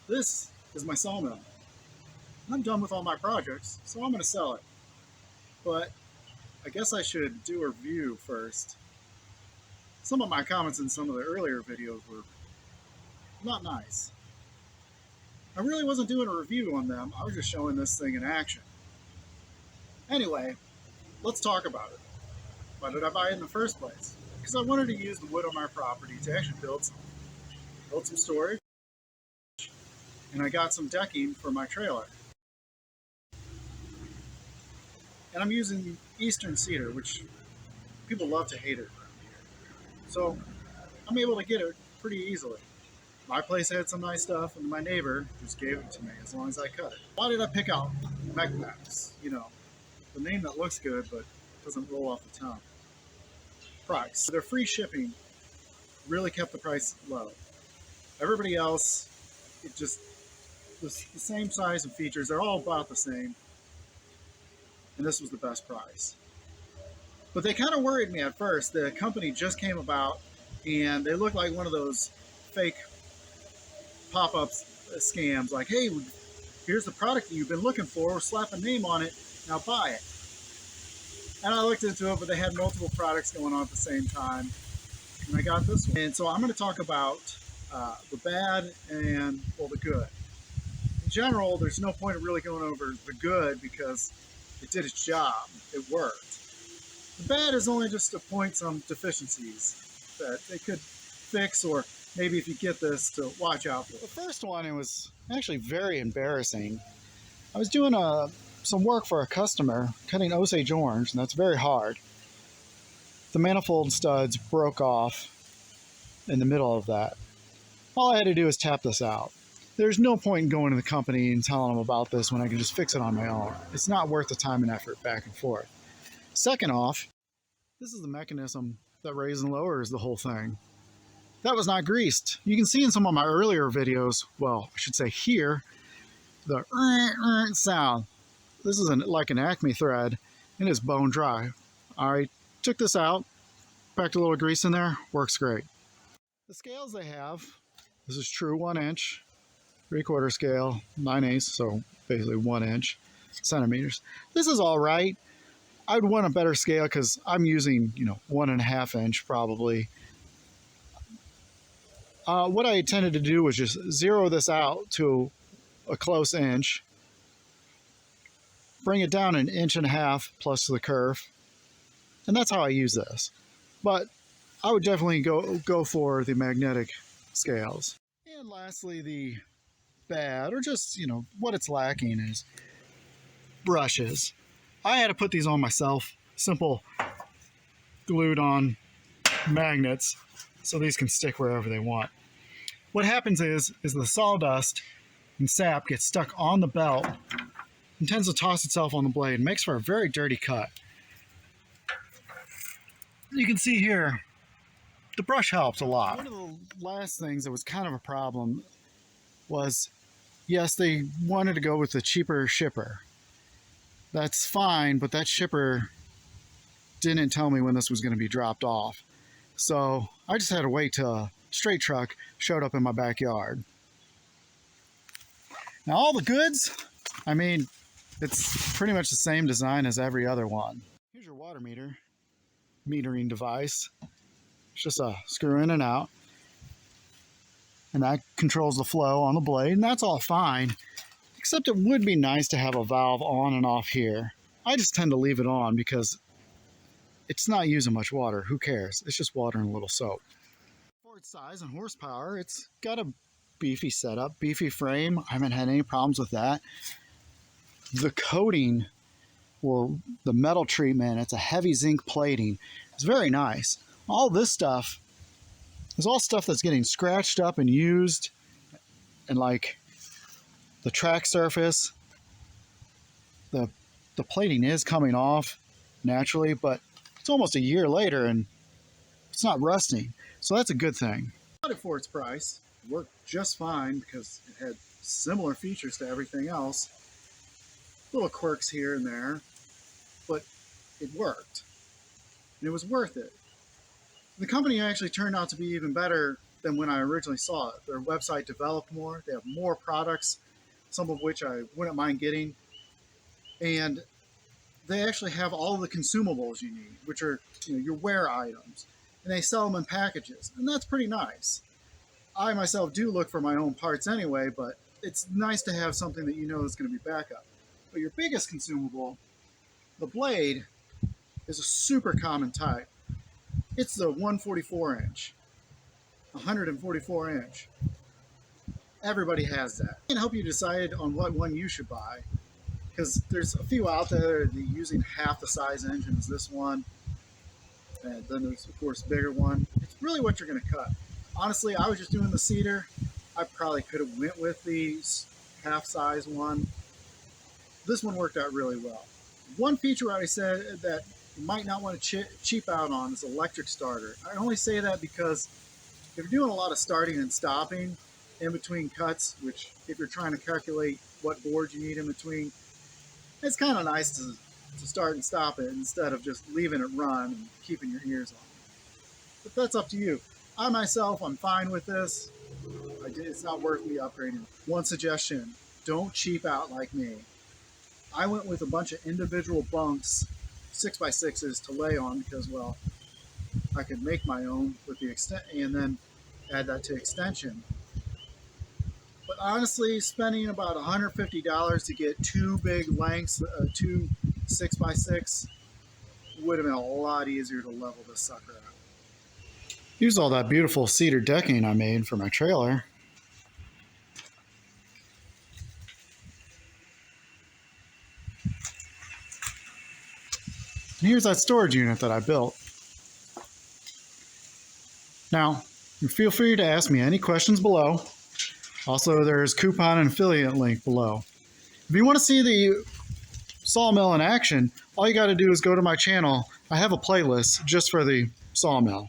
This is my sawmill. I'm done with all my projects, so I'm going to sell it. But I guess I should do a review first. Some of my comments in some of the earlier videos were not nice. I really wasn't doing a review on them, I was just showing this thing in action. Anyway, let's talk about it. Why did I buy it in the first place? Because I wanted to use the wood on my property to actually build some storage, and I got some decking for my trailer. And I'm using eastern cedar, which people love to hate it around here. So I'm able to get it pretty easily. My place had some nice stuff, and my neighbor just gave it to me as long as I cut it. Why did I pick out Mechmaxx? You know, the name that looks good but doesn't roll off the tongue. Price. Their free shipping really kept the price low. Everybody else, it just was the same size and features. They're all about the same. And this was the best price. But they kind of worried me at first. The company just came about, and they looked like one of those fake pop-up scams, like, hey, here's the product that you've been looking for, slap a name on it, now buy it. And I looked into it, but they had multiple products going on at the same time, and I got this one. And so I'm going to talk about the bad and, well, the good. In general, there's no point of really going over the good because it did its job, it worked. The bad is only just to point some deficiencies that they could fix, or maybe if you get this, to watch out for. The first one, it was actually very embarrassing. I was doing some work for a customer, cutting Osage orange, and that's very hard. The manifold studs broke off in the middle of that. All I had to do was tap this out. There's no point in going to the company and telling them about this when I can just fix it on my own. It's not worth the time and effort back and forth. Second off, this is the mechanism that raises and lowers the whole thing. That was not greased. You can see in some of my earlier videos, well, I should say here, the sound. This is like an Acme thread, and it's bone dry. I took this out, packed a little grease in there, works great. The scales they have, this is true 1 inch, 3/4 scale, 9/8, so basically 1 inch, centimeters. This is all right. I'd want a better scale because I'm using, 1.5 inch probably. What I intended to do was just zero this out to a close inch, bring it down 1.5 inches plus the curve, and that's how I use this. But I would definitely go for the magnetic scales. And lastly, the bad, or just, what it's lacking is brushes. I had to put these on myself, simple glued on magnets, so these can stick wherever they want. What happens is the sawdust and sap gets stuck on the belt and tends to toss itself on the blade and makes for a very dirty cut. You can see here, the brush helps a lot. One of the last things that was kind of a problem was, yes, they wanted to go with the cheaper shipper. That's fine, but that shipper didn't tell me when this was going to be dropped off. So I just had to wait till a straight truck showed up in my backyard. Now all the goods, I mean, it's pretty much the same design as every other one. Here's your water meter, metering device. It's just a screw in and out. And that controls the flow on the blade, and that's all fine. Except it would be nice to have a valve on and off here. I just tend to leave it on because it's not using much water. Who cares? It's just water and a little soap. For its size and horsepower, it's got a beefy setup, beefy frame. I haven't had any problems with that. The coating, or the metal treatment, it's a heavy zinc plating. It's very nice. All this stuff is all stuff that's getting scratched up and used, and like the track surface, the plating is coming off naturally, but it's almost a year later and it's not rusting. So that's a good thing. I bought it for its price. It worked just fine because it had similar features to everything else. Little quirks here and there, but it worked. And it was worth it. The company actually turned out to be even better than when I originally saw it. Their website developed more. They have more products, some of which I wouldn't mind getting. And they actually have all the consumables you need, which are your wear items. And they sell them in packages. And that's pretty nice. I myself do look for my own parts anyway, but it's nice to have something that you know is going to be backup. But your biggest consumable, the blade, is a super common type. It's the 144 inch, 144 inch. Everybody has that. I can help you decide on what one you should buy, because there's a few out there that are using half the size engine as this one, and then there's of course a bigger one. It's really what you're going to cut. Honestly, I was just doing the cedar. I probably could have went with the half size one. This one worked out really well. One feature I said that you might not want to cheap out on is electric starter. I only say that because if you're doing a lot of starting and stopping in between cuts, which if you're trying to calculate what boards you need in between, it's kind of nice to start and stop it instead of just leaving it run and keeping your ears on. But that's up to you. I myself, I'm fine with this. It's not worth me upgrading. One suggestion, don't cheap out like me. I went with a bunch of individual bunks, 6x6s to lay on because, well, I could make my own with the extent and then add that to extension. But honestly, spending about $150 to get two big lengths, two 6x6, would have been a lot easier to level this sucker out. Here's all that beautiful cedar decking I made for my trailer. And here's that storage unit that I built. Now, feel free to ask me any questions below. Also, there's coupon and affiliate link below. If you want to see the Sawmill in action, all you got to do is go to my channel. I have a playlist just for the Sawmill.